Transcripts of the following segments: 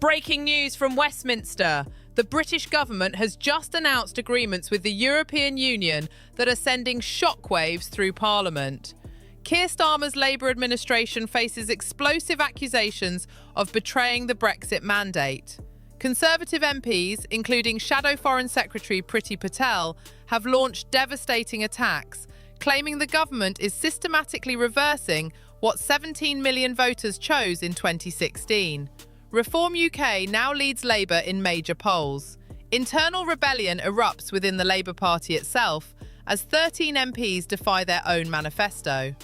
Breaking news from Westminster. The British government has just announced agreements with the European Union that are sending shockwaves through Parliament. Keir Starmer's Labour administration faces explosive accusations of betraying the Brexit mandate. Conservative MPs, including Shadow Foreign Secretary Priti Patel, have launched devastating attacks, claiming the government is systematically reversing what 17 million voters chose in 2016. Reform UK now leads Labour in major polls. Internal rebellion erupts within the Labour Party itself as 13 MPs defy their own manifesto.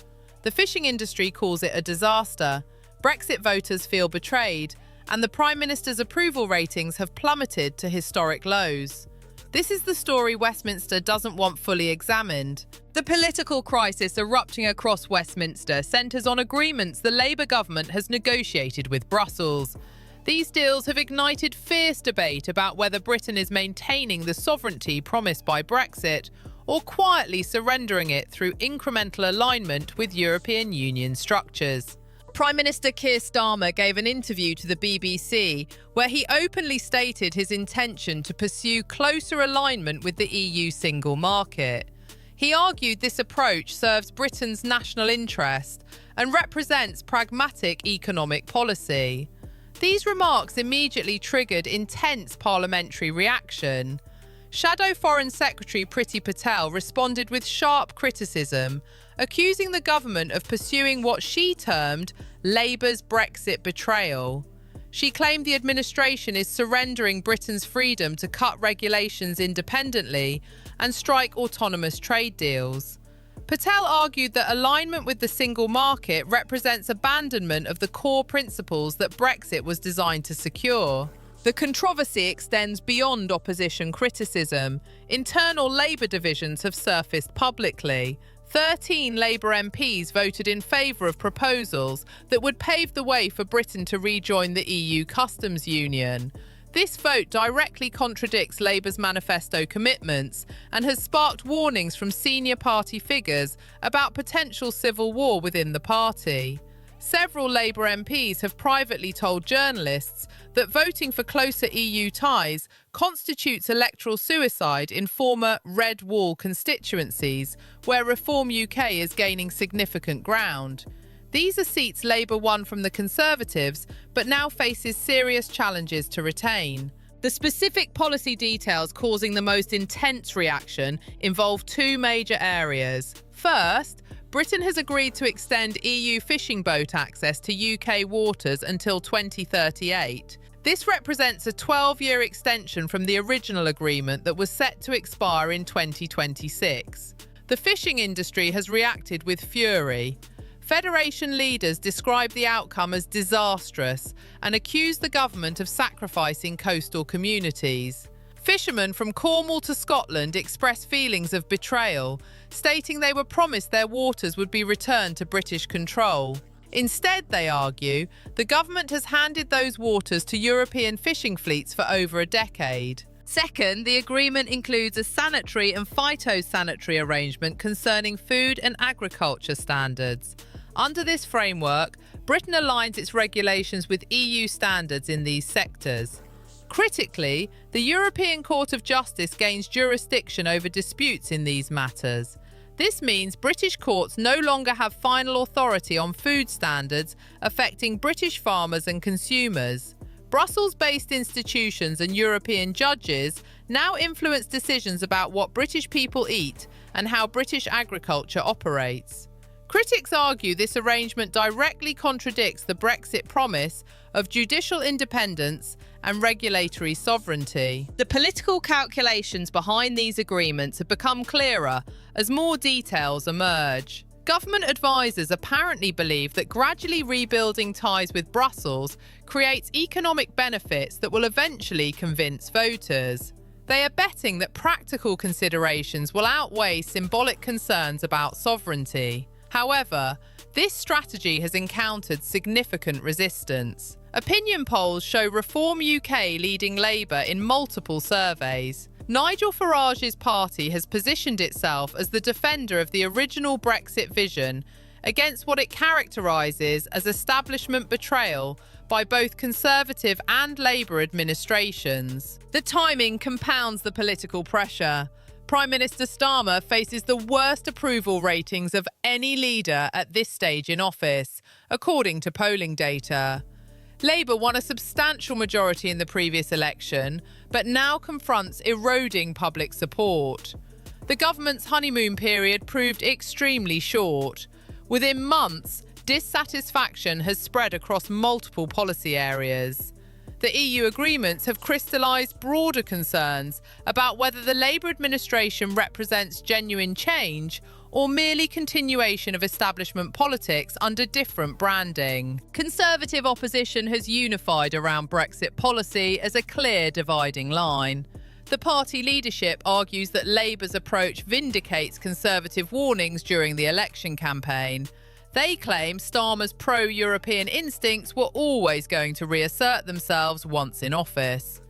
The fishing industry calls it a disaster. Brexit voters feel betrayed, and the Prime Minister's approval ratings have plummeted to historic lows. This is the story Westminster doesn't want fully examined. The political crisis erupting across Westminster centres on agreements the Labour government has negotiated with Brussels. These deals have ignited fierce debate about whether Britain is maintaining the sovereignty promised by Brexit or quietly surrendering it through incremental alignment with European Union structures. Prime Minister Keir Starmer gave an interview to the BBC where he openly stated his intention to pursue closer alignment with the EU single market. He argued this approach serves Britain's national interest and represents pragmatic economic policy. These remarks immediately triggered intense parliamentary reaction. Shadow Foreign Secretary Priti Patel responded with sharp criticism, accusing the government of pursuing what she termed Labour's Brexit betrayal. She claimed the administration is surrendering Britain's freedom to cut regulations independently and strike autonomous trade deals. Patel argued that alignment with the single market represents abandonment of the core principles that Brexit was designed to secure. The controversy extends beyond opposition criticism. Internal Labour divisions have surfaced publicly. 13 Labour MPs voted in favour of proposals that would pave the way for Britain to rejoin the EU customs union. This vote directly contradicts Labour's manifesto commitments and has sparked warnings from senior party figures about potential civil war within the party. Several Labour MPs have privately told journalists that voting for closer EU ties constitutes electoral suicide in former Red Wall constituencies, where Reform UK is gaining significant ground. These are seats Labour won from the Conservatives, but now faces serious challenges to retain. The specific policy details causing the most intense reaction involve two major areas. First, Britain has agreed to extend EU fishing boat access to UK waters until 2038. This represents a 12-year extension from the original agreement that was set to expire in 2026. The fishing industry has reacted with fury. Federation leaders describe the outcome as disastrous and accuse the government of sacrificing coastal communities. Fishermen from Cornwall to Scotland express feelings of betrayal, stating they were promised their waters would be returned to British control. Instead, they argue, the government has handed those waters to European fishing fleets for over a decade. Second, the agreement includes a sanitary and phytosanitary arrangement concerning food and agriculture standards. Under this framework, Britain aligns its regulations with EU standards in these sectors. Critically, the European Court of Justice gains jurisdiction over disputes in these matters. This means British courts no longer have final authority on food standards affecting British farmers and consumers. Brussels-based institutions and European judges now influence decisions about what British people eat and how British agriculture operates. Critics argue this arrangement directly contradicts the Brexit promise of judicial independence and regulatory sovereignty. The political calculations behind these agreements have become clearer as more details emerge. Government advisors apparently believe that gradually rebuilding ties with Brussels creates economic benefits that will eventually convince voters. They are betting that practical considerations will outweigh symbolic concerns about sovereignty. However, this strategy has encountered significant resistance. Opinion polls show Reform UK leading Labour in multiple surveys. Nigel Farage's party has positioned itself as the defender of the original Brexit vision against what it characterises as establishment betrayal by both Conservative and Labour administrations. The timing compounds the political pressure. Prime Minister Starmer faces the worst approval ratings of any leader at this stage in office, according to polling data. Labour won a substantial majority in the previous election, but now confronts eroding public support. The government's honeymoon period proved extremely short. Within months, dissatisfaction has spread across multiple policy areas. The EU agreements have crystallised broader concerns about whether the Labour administration represents genuine change or merely continuation of establishment politics under different branding. Conservative opposition has unified around Brexit policy as a clear dividing line. The party leadership argues that Labour's approach vindicates Conservative warnings during the election campaign. They claim Starmer's pro-European instincts were always going to reassert themselves once in office.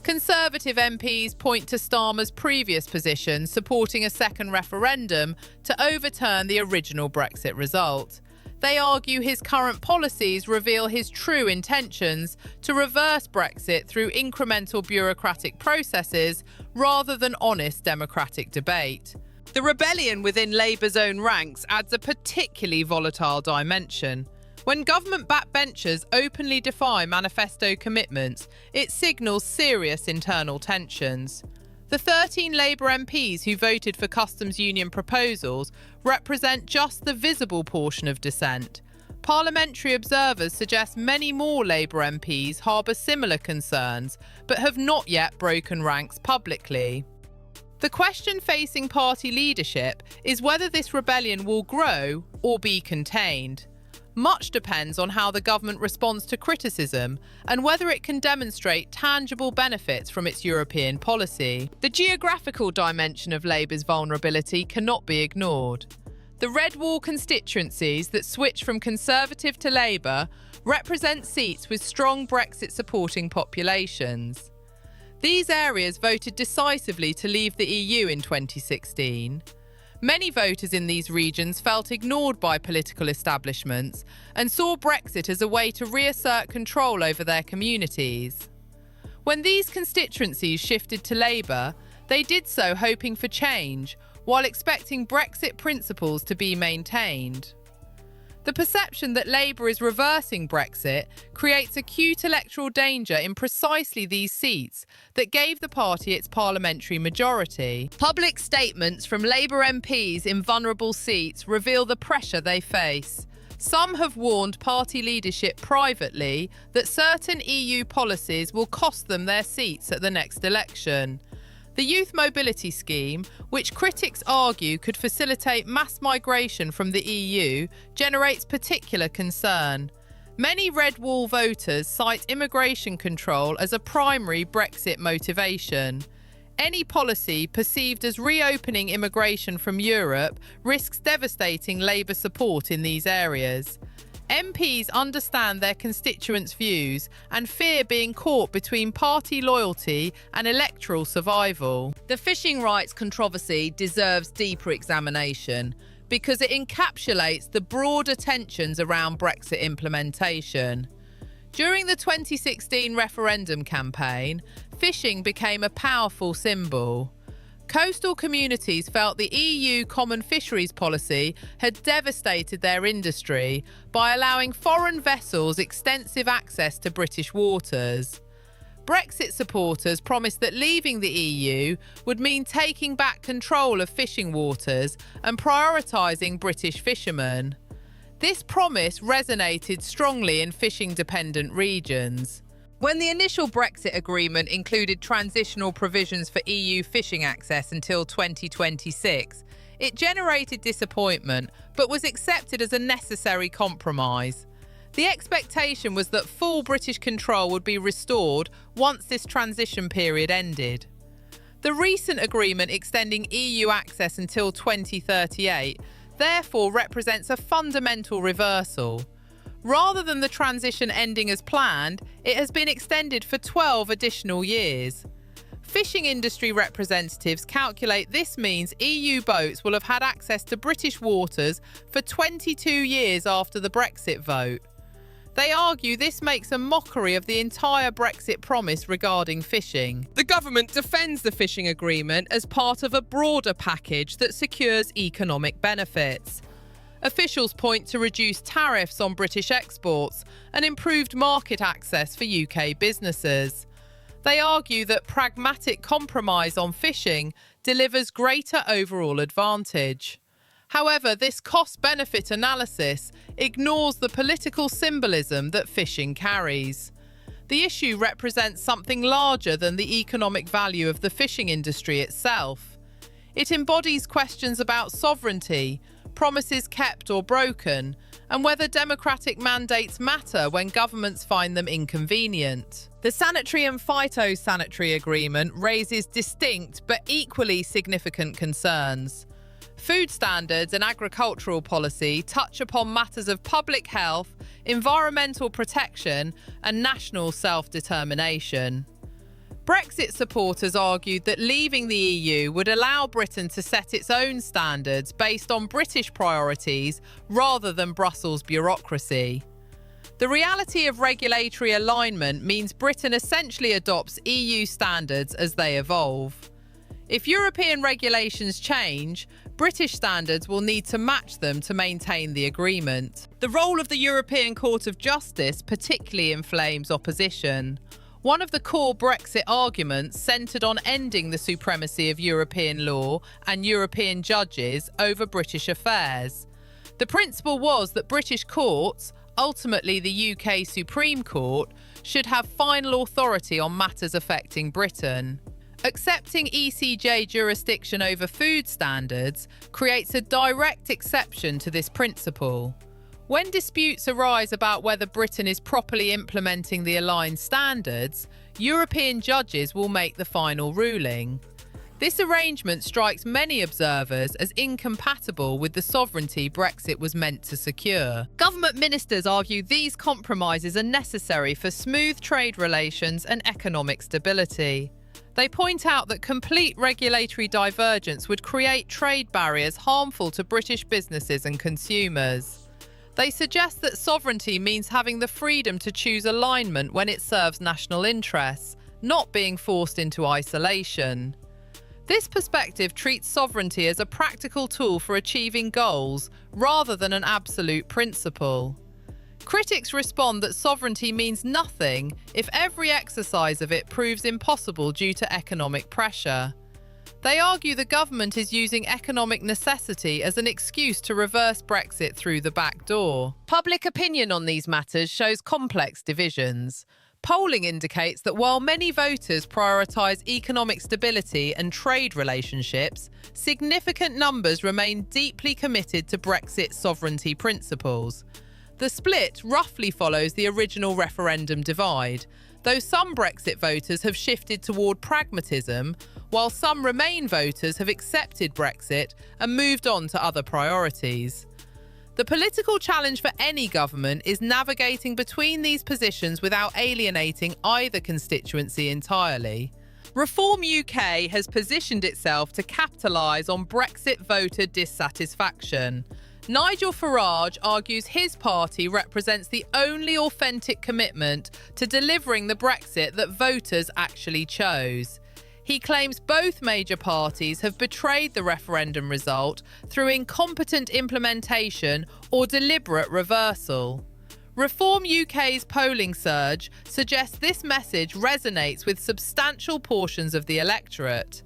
Conservative MPs point to Starmer's previous position supporting a second referendum to overturn the original Brexit result. They argue his current policies reveal his true intentions to reverse Brexit through incremental bureaucratic processes rather than honest democratic debate. The rebellion within Labour's own ranks adds a particularly volatile dimension. When government backbenchers openly defy manifesto commitments, it signals serious internal tensions. The 13 Labour MPs who voted for customs union proposals represent just the visible portion of dissent. Parliamentary observers suggest many more Labour MPs harbour similar concerns, but have not yet broken ranks publicly. The question facing party leadership is whether this rebellion will grow or be contained. Much depends on how the government responds to criticism and whether it can demonstrate tangible benefits from its European policy. The geographical dimension of Labour's vulnerability cannot be ignored. The Red Wall constituencies that switch from Conservative to Labour represent seats with strong Brexit-supporting populations. These areas voted decisively to leave the EU in 2016. Many voters in these regions felt ignored by political establishments and saw Brexit as a way to reassert control over their communities. When these constituencies shifted to Labour, they did so hoping for change, while expecting Brexit principles to be maintained. The perception that Labour is reversing Brexit creates acute electoral danger in precisely these seats that gave the party its parliamentary majority. Public statements from Labour MPs in vulnerable seats reveal the pressure they face. Some have warned party leadership privately that certain EU policies will cost them their seats at the next election. The Youth Mobility Scheme, which critics argue could facilitate mass migration from the EU, generates particular concern. Many Red Wall voters cite immigration control as a primary Brexit motivation. Any policy perceived as reopening immigration from Europe risks devastating Labour support in these areas. MPs understand their constituents' views and fear being caught between party loyalty and electoral survival. The fishing rights controversy deserves deeper examination because it encapsulates the broader tensions around Brexit implementation. During the 2016 referendum campaign, fishing became a powerful symbol. Coastal communities felt the EU Common Fisheries Policy had devastated their industry by allowing foreign vessels extensive access to British waters. Brexit supporters promised that leaving the EU would mean taking back control of fishing waters and prioritising British fishermen. This promise resonated strongly in fishing-dependent regions. When the initial Brexit agreement included transitional provisions for EU fishing access until 2026, it generated disappointment but was accepted as a necessary compromise. The expectation was that full British control would be restored once this transition period ended. The recent agreement extending EU access until 2038 therefore represents a fundamental reversal. Rather than the transition ending as planned, it has been extended for 12 additional years. Fishing industry representatives calculate this means EU boats will have had access to British waters for 22 years after the Brexit vote. They argue this makes a mockery of the entire Brexit promise regarding fishing. The government defends the fishing agreement as part of a broader package that secures economic benefits. Officials point to reduced tariffs on British exports and improved market access for UK businesses. They argue that pragmatic compromise on fishing delivers greater overall advantage. However, this cost-benefit analysis ignores the political symbolism that fishing carries. The issue represents something larger than the economic value of the fishing industry itself. It embodies questions about sovereignty, promises kept or broken, and whether democratic mandates matter when governments find them inconvenient. The Sanitary and Phytosanitary Agreement raises distinct but equally significant concerns. Food standards and agricultural policy touch upon matters of public health, environmental protection, and national self-determination. Brexit supporters argued that leaving the EU would allow Britain to set its own standards based on British priorities rather than Brussels bureaucracy. The reality of regulatory alignment means Britain essentially adopts EU standards as they evolve. If European regulations change, British standards will need to match them to maintain the agreement. The role of the European Court of Justice particularly inflames opposition. One of the core Brexit arguments centred on ending the supremacy of European law and European judges over British affairs. The principle was that British courts, ultimately the UK Supreme Court, should have final authority on matters affecting Britain. Accepting ECJ jurisdiction over food standards creates a direct exception to this principle. When disputes arise about whether Britain is properly implementing the aligned standards, European judges will make the final ruling. This arrangement strikes many observers as incompatible with the sovereignty Brexit was meant to secure. Government ministers argue these compromises are necessary for smooth trade relations and economic stability. They point out that complete regulatory divergence would create trade barriers harmful to British businesses and consumers. They suggest that sovereignty means having the freedom to choose alignment when it serves national interests, not being forced into isolation. This perspective treats sovereignty as a practical tool for achieving goals rather than an absolute principle. Critics respond that sovereignty means nothing if every exercise of it proves impossible due to economic pressure. They argue the government is using economic necessity as an excuse to reverse Brexit through the back door. Public opinion on these matters shows complex divisions. Polling indicates that while many voters prioritise economic stability and trade relationships, significant numbers remain deeply committed to Brexit sovereignty principles. The split roughly follows the original referendum divide, though some Brexit voters have shifted toward pragmatism, while some Remain voters have accepted Brexit and moved on to other priorities. The political challenge for any government is navigating between these positions without alienating either constituency entirely. Reform UK has positioned itself to capitalise on Brexit voter dissatisfaction. Nigel Farage argues his party represents the only authentic commitment to delivering the Brexit that voters actually chose. He claims both major parties have betrayed the referendum result through incompetent implementation or deliberate reversal. Reform UK's polling surge suggests this message resonates with substantial portions of the electorate.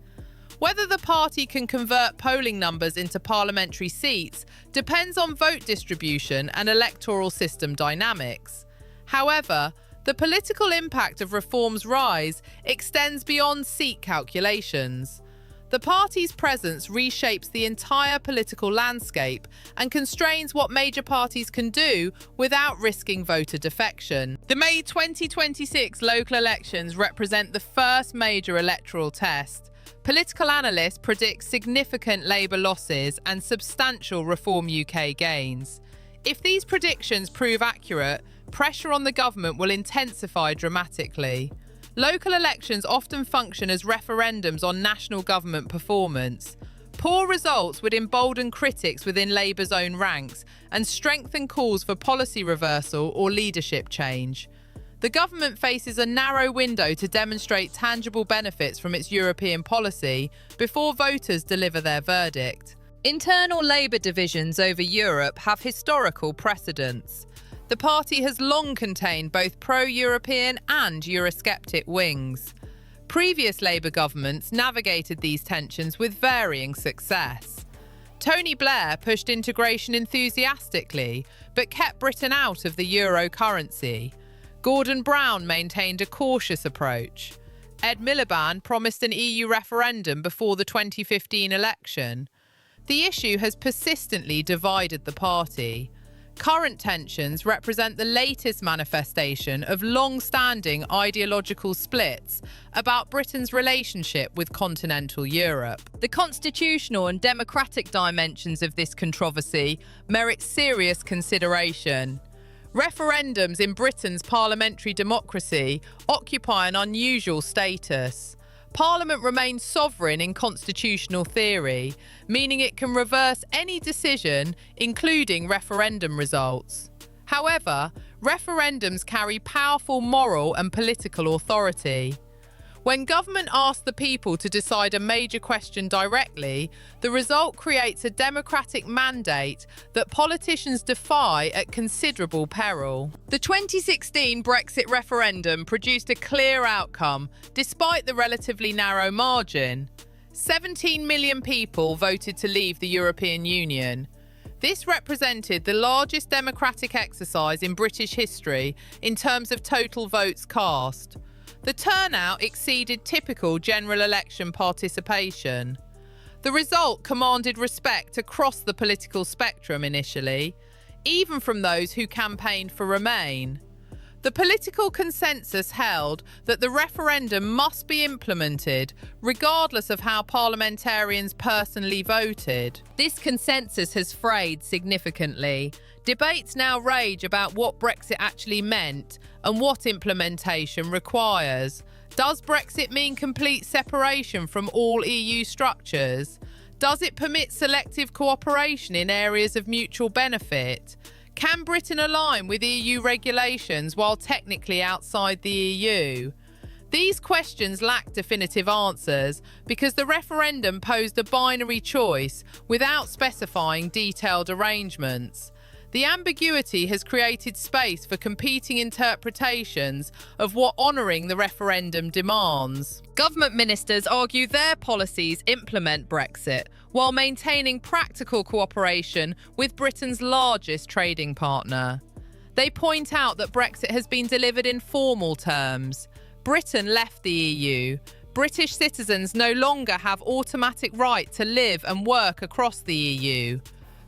Whether the party can convert polling numbers into parliamentary seats depends on vote distribution and electoral system dynamics. However, the political impact of Reform's rise extends beyond seat calculations. The party's presence reshapes the entire political landscape and constrains what major parties can do without risking voter defection. The May 2026 local elections represent the first major electoral test. Political analysts predict significant Labour losses and substantial Reform UK gains. If these predictions prove accurate, pressure on the government will intensify dramatically. Local elections often function as referendums on national government performance. Poor results would embolden critics within Labour's own ranks and strengthen calls for policy reversal or leadership change. The government faces a narrow window to demonstrate tangible benefits from its European policy before voters deliver their verdict. Internal Labour divisions over Europe have historical precedents. The party has long contained both pro-European and Eurosceptic wings. Previous Labour governments navigated these tensions with varying success. Tony Blair pushed integration enthusiastically, but kept Britain out of the euro currency. Gordon Brown maintained a cautious approach. Ed Miliband promised an EU referendum before the 2015 election. The issue has persistently divided the party. Current tensions represent the latest manifestation of long-standing ideological splits about Britain's relationship with continental Europe. The constitutional and democratic dimensions of this controversy merit serious consideration. Referendums in Britain's parliamentary democracy occupy an unusual status. Parliament remains sovereign in constitutional theory, meaning it can reverse any decision, including referendum results. However, referendums carry powerful moral and political authority. When government asks the people to decide a major question directly, the result creates a democratic mandate that politicians defy at considerable peril. The 2016 Brexit referendum produced a clear outcome, despite the relatively narrow margin. 17 million people voted to leave the European Union. This represented the largest democratic exercise in British history in terms of total votes cast. The turnout exceeded typical general election participation. The result commanded respect across the political spectrum initially, even from those who campaigned for Remain. The political consensus held that the referendum must be implemented, regardless of how parliamentarians personally voted. This consensus has frayed significantly. Debates now rage about what Brexit actually meant and what implementation requires. Does Brexit mean complete separation from all EU structures? Does it permit selective cooperation in areas of mutual benefit? Can Britain align with EU regulations while technically outside the EU? These questions lack definitive answers because the referendum posed a binary choice without specifying detailed arrangements. The ambiguity has created space for competing interpretations of what honouring the referendum demands. Government ministers argue their policies implement Brexit while maintaining practical cooperation with Britain's largest trading partner. They point out that Brexit has been delivered in formal terms. Britain left the EU. British citizens no longer have automatic right to live and work across the EU.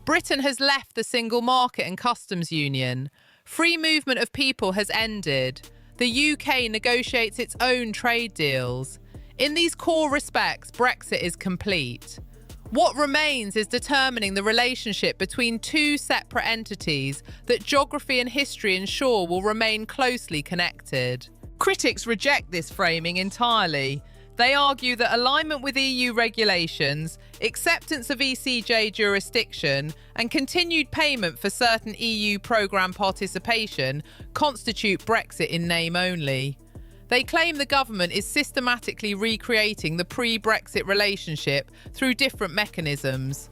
Britain has left the single market and customs union. Free movement of people has ended. The UK negotiates its own trade deals. In these core respects, Brexit is complete. What remains is determining the relationship between two separate entities that geography and history ensure will remain closely connected. Critics reject this framing entirely. They argue that alignment with EU regulations, acceptance of ECJ jurisdiction, and continued payment for certain EU programme participation constitute Brexit in name only. They claim the government is systematically recreating the pre-Brexit relationship through different mechanisms.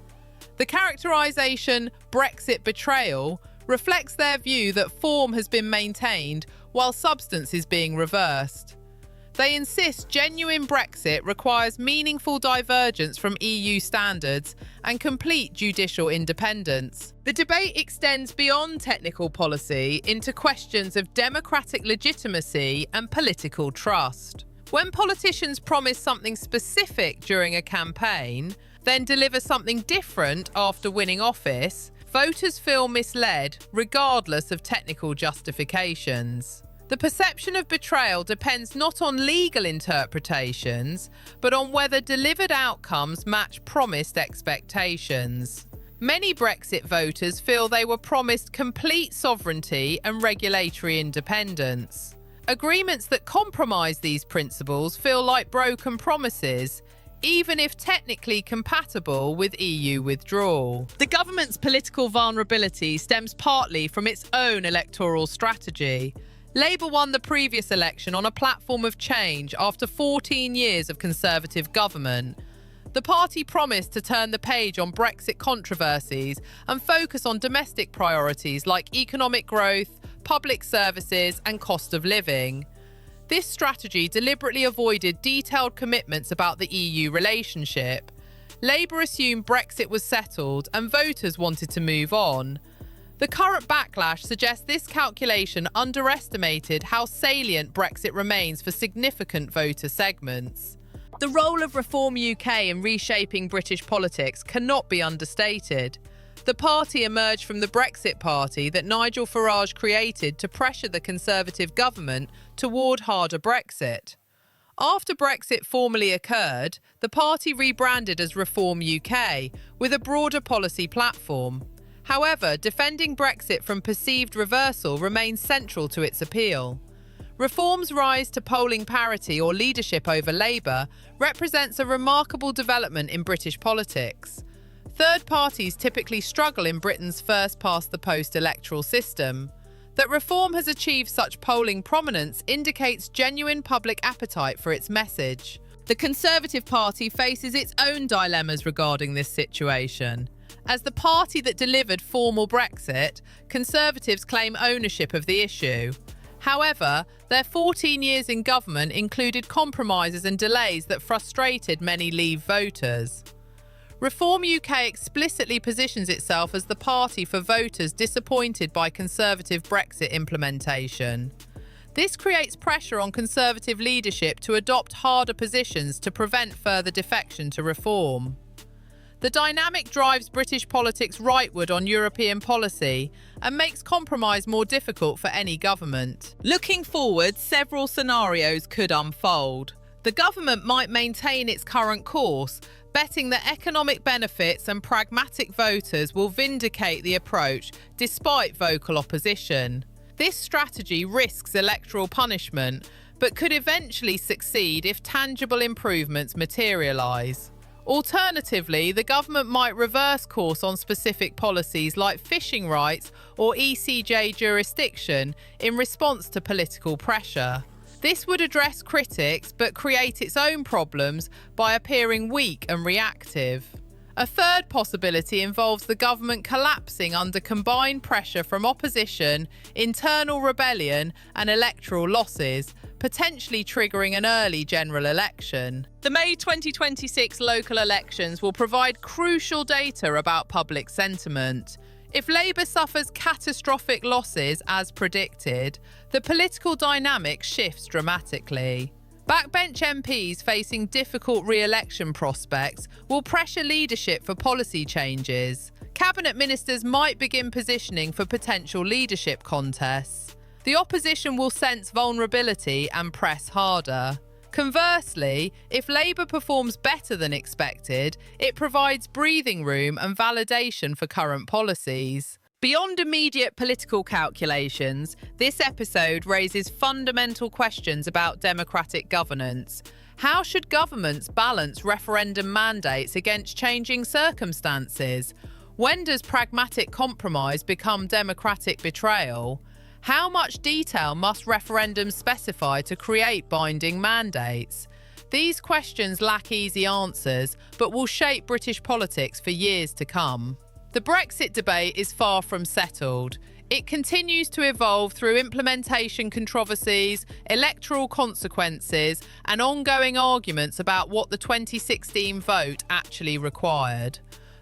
The characterisation Brexit betrayal reflects their view that form has been maintained while substance is being reversed. They insist genuine Brexit requires meaningful divergence from EU standards and complete judicial independence. The debate extends beyond technical policy into questions of democratic legitimacy and political trust. When politicians promise something specific during a campaign, then deliver something different after winning office, voters feel misled regardless of technical justifications. The perception of betrayal depends not on legal interpretations, but on whether delivered outcomes match promised expectations. Many Brexit voters feel they were promised complete sovereignty and regulatory independence. Agreements that compromise these principles feel like broken promises, even if technically compatible with EU withdrawal. The government's political vulnerability stems partly from its own electoral strategy. Labour won the previous election on a platform of change after 14 years of Conservative government. The party promised to turn the page on Brexit controversies and focus on domestic priorities like economic growth, public services and cost of living. This strategy deliberately avoided detailed commitments about the EU relationship. Labour assumed Brexit was settled and voters wanted to move on. The current backlash suggests this calculation underestimated how salient Brexit remains for significant voter segments. The role of Reform UK in reshaping British politics cannot be understated. The party emerged from the Brexit Party that Nigel Farage created to pressure the Conservative government toward harder Brexit. After Brexit formally occurred, the party rebranded as Reform UK with a broader policy platform. However, defending Brexit from perceived reversal remains central to its appeal. Reform's rise to polling parity or leadership over Labour represents a remarkable development in British politics. Third parties typically struggle in Britain's first-past-the-post electoral system. That Reform has achieved such polling prominence indicates genuine public appetite for its message. The Conservative Party faces its own dilemmas regarding this situation. As the party that delivered formal Brexit, Conservatives claim ownership of the issue. However, their 14 years in government included compromises and delays that frustrated many Leave voters. Reform UK explicitly positions itself as the party for voters disappointed by Conservative Brexit implementation. This creates pressure on Conservative leadership to adopt harder positions to prevent further defection to Reform. The dynamic drives British politics rightward on European policy and makes compromise more difficult for any government. Looking forward, several scenarios could unfold. The government might maintain its current course, betting that economic benefits and pragmatic voters will vindicate the approach despite vocal opposition. This strategy risks electoral punishment, but could eventually succeed if tangible improvements materialise. Alternatively, the government might reverse course on specific policies like fishing rights or ECJ jurisdiction in response to political pressure. This would address critics but create its own problems by appearing weak and reactive. A third possibility involves the government collapsing under combined pressure from opposition, internal rebellion and electoral losses, potentially triggering an early general election. The May 2026 local elections will provide crucial data about public sentiment. If Labour suffers catastrophic losses as predicted, the political dynamic shifts dramatically. Backbench MPs facing difficult re-election prospects will pressure leadership for policy changes. Cabinet ministers might begin positioning for potential leadership contests. The opposition will sense vulnerability and press harder. Conversely, if Labour performs better than expected, it provides breathing room and validation for current policies. Beyond immediate political calculations, this episode raises fundamental questions about democratic governance. How should governments balance referendum mandates against changing circumstances? When does pragmatic compromise become democratic betrayal? How much detail must referendums specify to create binding mandates? These questions lack easy answers, but will shape British politics for years to come. The Brexit debate is far from settled. It continues to evolve through implementation controversies, electoral consequences, and ongoing arguments about what the 2016 vote actually required.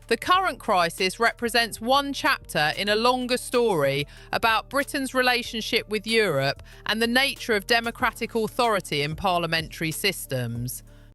The current crisis represents one chapter in a longer story about Britain's relationship with Europe and the nature of democratic authority in parliamentary systems.